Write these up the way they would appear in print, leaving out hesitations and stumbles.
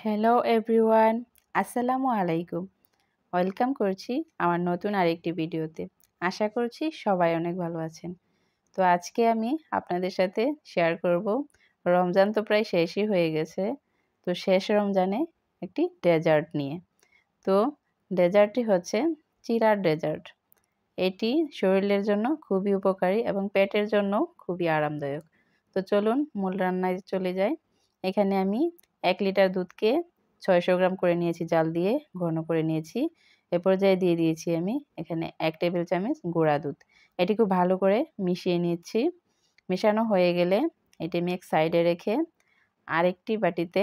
Hello everyone, আসসালামু আলাইকুম। Welcome করছি আমার নতুন আরেকটি ভিডিওতে। আশা করছি সবাই অনেক ভালো আছেন। তো আজকে আমি আপনাদের সাথে শেয়ার করব, রমজান তো প্রায় শেষই হয়ে গেছে। তো শেষ রমজানে একটি ডেজার্ট নিয়ে। তো ডেজার্টটি হচ্ছে চিড়ার ডেজার্ট। এটি শরীরের জন্য খুবই উপকারী এবং পেটের জন্য খুবই আরামদায়ক। তো চলুন মূল রান্নায় চলে যাই। এখানে আমি ১ লিটার দুধকে ৬০০ গ্রাম করে নিয়েছি, জাল দিয়ে ঘন করে নিয়েছি। এ পর্যায়ে দিয়ে দিয়েছি আমি এখানে ১ টেবিল চামচ গুঁড়া দুধ। এটি খুব ভালো করে মিশিয়ে নিচ্ছি। মেশানো হয়ে গেলে এটি আমি এক সাইডে রেখে আরেকটি বাটিতে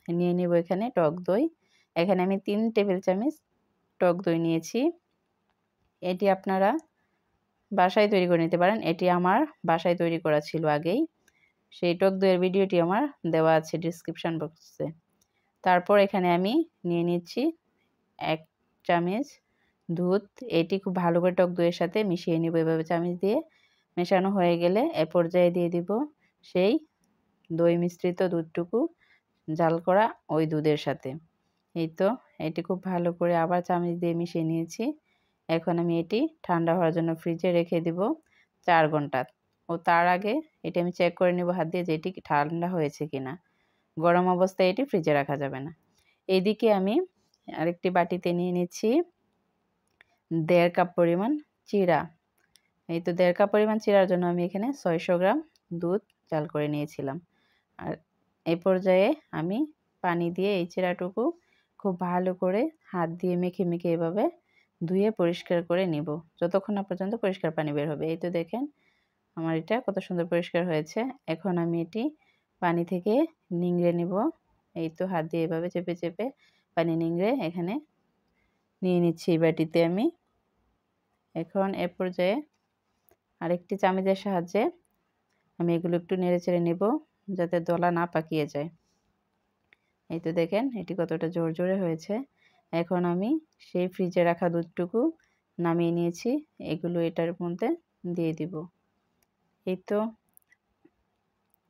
নিয়ে নিব এখানে টক দই। এখানে আমি ৩ টেবিল চামচ টক দই নিয়েছি। এটি আপনারা বাসায় তৈরি করে নিতে পারেন। এটি আমার বাসায় তৈরি করা ছিল আগেই। সেই টক দইয়ের ভিডিওটি আমার দেওয়া আছে ডেসক্রিপশন বক্সে। তারপর এখানে আমি নিয়ে নিচ্ছি ১ চামচ দুধ। এটি খুব ভালো করে টক দইয়ের সাথে মিশিয়ে নিব এভাবে চামচ দিয়ে। মেশানো হয়ে গেলে এ পর্যায়ে দিয়ে দিব সেই দই মিশ্রিত দুধটুকু জাল করা ওই দুধের সাথে। এই তো এটি খুব ভালো করে আবার চামচ দিয়ে মিশিয়ে নিয়েছি। এখন আমি এটি ঠান্ডা হওয়ার জন্য ফ্রিজে রেখে দিব ৪ ঘন্টা। ও তার আগে এটি আমি চেক করে নেব হাত দিয়ে যে এটি ঠান্ডা হয়েছে কিনা। গরম অবস্থায় এটি ফ্রিজে রাখা যাবে না। এইদিকে আমি আরেকটি বাটিতে নিয়ে নিচ্ছি ১.৫ কাপ পরিমাণ চিড়া। এই তো ১.৫ কাপ পরিমাণ চিড়ার জন্য আমি এখানে ৬০০ গ্রাম দুধ জাল করে নিয়েছিলাম। আর এই পর্যায়ে আমি পানি দিয়ে এই চিড়াটুকু খুব ভালো করে হাত দিয়ে মেখে মেখে এভাবে ধুয়ে পরিষ্কার করে নিব, যতক্ষণ না পর্যন্ত পরিষ্কার পানি বের হবে। এই তো দেখেন আমার এটা কত সুন্দর পরিষ্কার হয়েছে। এখন আমি এটি পানি থেকে নিংড়ে নিব। এই তো হাত দিয়ে এভাবে চেপে চেপে পানি নিংড়ে এখানে নিয়ে নিচ্ছি এই বাটিতে আমি। এখন এ পর্যায়ে আরেকটি চামচের সাহায্যে আমি এগুলো একটু নেড়েচেড়ে নেব যাতে দলা না পাকিয়ে যায়। এই তো দেখেন এটি কতটা ঝরঝরে হয়েছে। এখন আমি সেই ফ্রিজে রাখা দুধটুকু নামিয়ে নিয়েছি, এগুলো এটার মধ্যে দিয়ে দিব। এই তো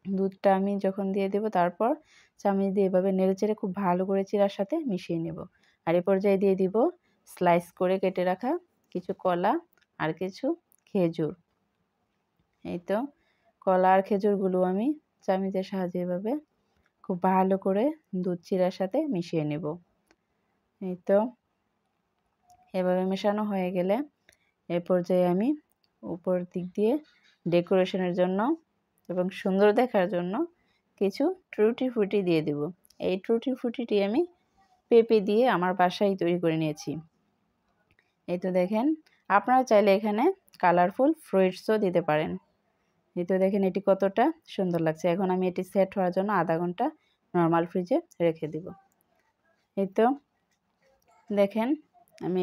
দুধটা আমি যখন দিয়ে দেব তারপর চামচ দিয়ে এভাবে নেড়েচেড়ে খুব ভালো করে চিড়ার সাথে মিশিয়ে নেব। আর এ পর্যায়ে দিয়ে দিব স্লাইস করে কেটে রাখা কিছু কলা আর কিছু খেজুর। এই তো কলা আর খেজুরগুলো আমি চামচের সাহায্যে এভাবে খুব ভালো করে দুধ চিড়ার সাথে মিশিয়ে নেব। এই তো এভাবে মেশানো হয়ে গেলে এ পর্যায়ে আমি উপর দিক দিয়ে ডেকোরেশনের জন্য এবং সুন্দর দেখার জন্য কিছু টুটি ফ্রুটি দিয়ে দেব। এই টুটি ফ্রুটিটি আমি পেঁপে দিয়ে আমার বাসায় তৈরি করে নিয়েছি। এই তো দেখেন আপনারা চাইলে এখানে কালারফুল ফ্রুটসও দিতে পারেন। এই তো দেখেন এটি কতটা সুন্দর লাগছে। এখন আমি এটি সেট হওয়ার জন্য আধা ঘন্টা নর্মাল ফ্রিজে রেখে দিব। এই তো দেখেন আমি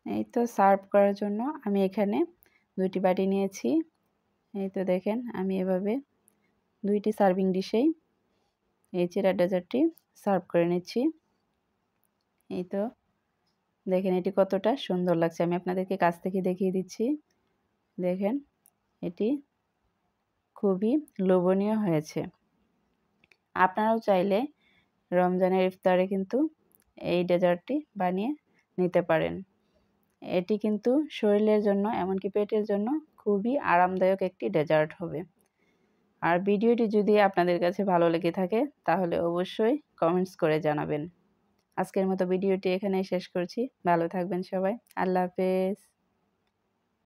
এই তো সার্ভ করার জন্য আমি এখানে ২টি বাটি নিয়েছি। এই তো দেখেন আমি এভাবে ২টি সার্ভিং ডিশেই এই চিড়া ডেজার্টটি সার্ভ করে নিচ্ছি। এই তো দেখেন এটি কতটা সুন্দর লাগছে, আমি আপনাদেরকে কাছ থেকে দেখিয়ে দিচ্ছি। দেখেন এটি খুবই লোভনীয় হয়েছে। আপনারাও চাইলে রমজানের ইফতারে কিন্তু এই ডেজার্টটি বানিয়ে নিতে পারেন। এটি কিন্তু শরীরের জন্য এমনকি পেটের জন্য খুবই আরামদায়ক একটি ডেজার্ট হবে। আর ভিডিওটি যদি আপনাদের কাছে ভালো লেগে থাকে তাহলে অবশ্যই কমেন্টস করে জানাবেন। আজকের মতো ভিডিওটি এখানেই শেষ করছি। ভালো থাকবেন সবাই। আল্লাহ হাফেজ।